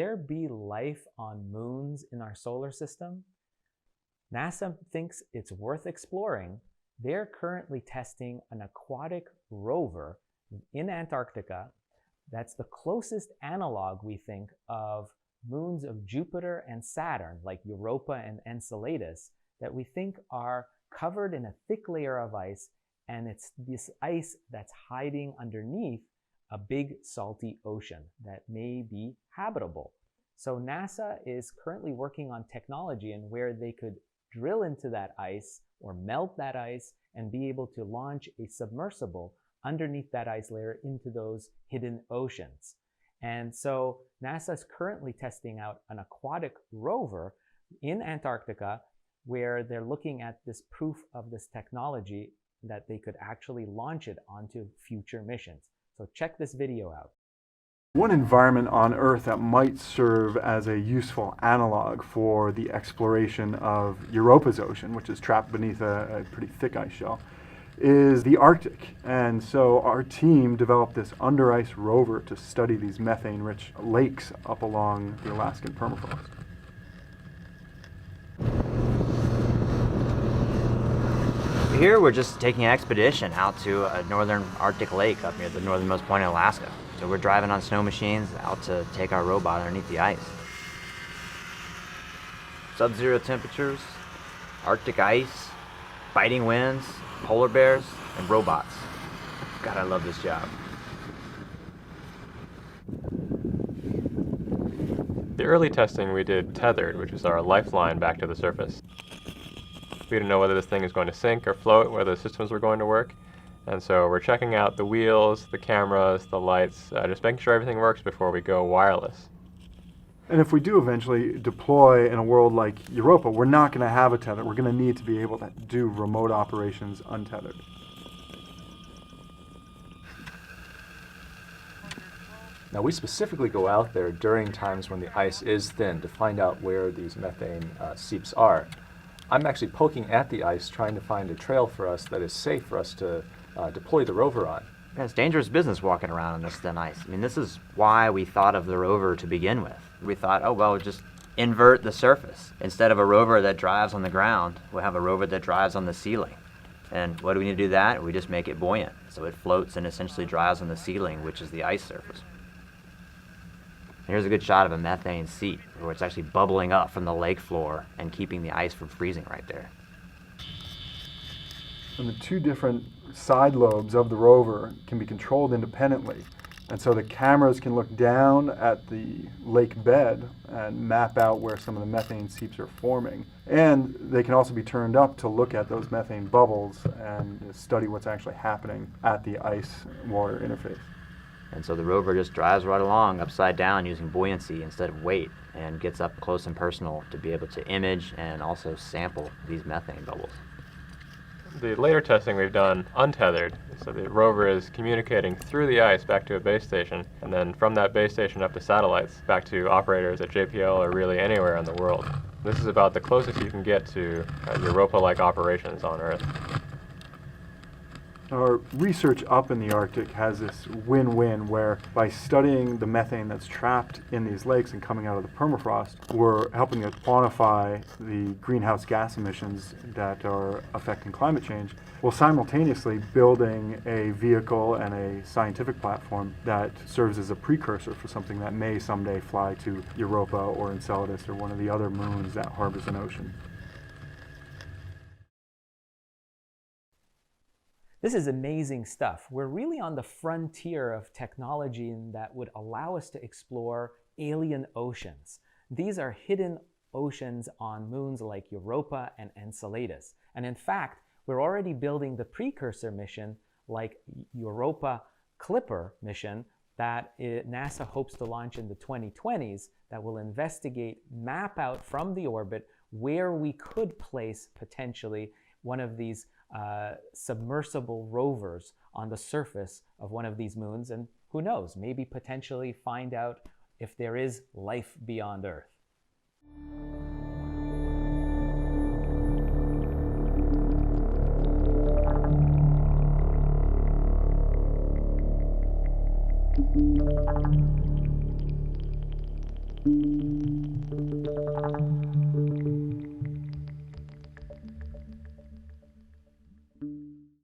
there be life on moons in our solar system? NASA thinks it's worth exploring. They're currently testing an aquatic rover in Antarctica that's the closest analog, we think, of moons of Jupiter and Saturn, like Europa and Enceladus, that we think are covered in a thick layer of ice, and it's this ice that's hiding underneath a big salty ocean that may be habitable. So NASA is currently working on technology and where they could drill into that ice or melt that ice and be able to launch a submersible underneath that ice layer into those hidden oceans. And so NASA is currently testing out an aquatic rover in Antarctica where they're looking at this proof of this technology that they could actually launch it onto future missions. So check this video out. One environment on Earth that might serve as a useful analog for the exploration of Europa's ocean, which is trapped beneath a pretty thick ice shell, is the Arctic. And so our team developed this under ice rover to study these methane-rich lakes up along the Alaskan permafrost. Here we're just taking an expedition out to a northern Arctic lake up near the northernmost point in Alaska. So we're driving on snow machines out to take our robot underneath the ice. Sub-zero temperatures, Arctic ice, biting winds, polar bears, and robots. God, I love this job. The early testing we did tethered, which is our lifeline back to the surface. We didn't know whether this thing is going to sink or float, whether the systems were going to work. And so we're checking out the wheels, the cameras, the lights, just making sure everything works before we go wireless. And if we do eventually deploy in a world like Europa, we're not going to have a tether. We're going to need to be able to do remote operations untethered. Now we specifically go out there during times when the ice is thin to find out where these methane seeps are. I'm actually poking at the ice trying to find a trail for us that is safe for us to deploy the rover on. Yeah, it's dangerous business walking around on this thin ice. I mean, this is why we thought of the rover to begin with. We thought, oh, well, just invert the surface. Instead of a rover that drives on the ground, we'll have a rover that drives on the ceiling. And what do we need to do that? We just make it buoyant. So it floats and essentially drives on the ceiling, which is the ice surface. Here's a good shot of a methane seep, where it's actually bubbling up from the lake floor and keeping the ice from freezing right there. And the two different side lobes of the rover can be controlled independently. And so the cameras can look down at the lake bed and map out where some of the methane seeps are forming. And they can also be turned up to look at those methane bubbles and study what's actually happening at the ice-water interface. And so the rover just drives right along upside down using buoyancy instead of weight and gets up close and personal to be able to image and also sample these methane bubbles. The later testing we've done untethered, so the rover is communicating through the ice back to a base station, and then from that base station up to satellites, back to operators at JPL or really anywhere in the world. This is about the closest you can get to Europa-like operations on Earth. Our research up in the Arctic has this win-win where by studying the methane that's trapped in these lakes and coming out of the permafrost, we're helping to quantify the greenhouse gas emissions that are affecting climate change, while simultaneously building a vehicle and a scientific platform that serves as a precursor for something that may someday fly to Europa or Enceladus or one of the other moons that harbors an ocean. This is amazing stuff. We're really on the frontier of technology that would allow us to explore alien oceans. These are hidden oceans on moons like Europa and Enceladus. And in fact, we're already building the precursor mission like Europa Clipper mission that NASA hopes to launch in the 2020s that will investigate, map out from the orbit where we could place potentially one of these submersible rovers on the surface of one of these moons, and who knows, maybe potentially find out if there is life beyond Earth.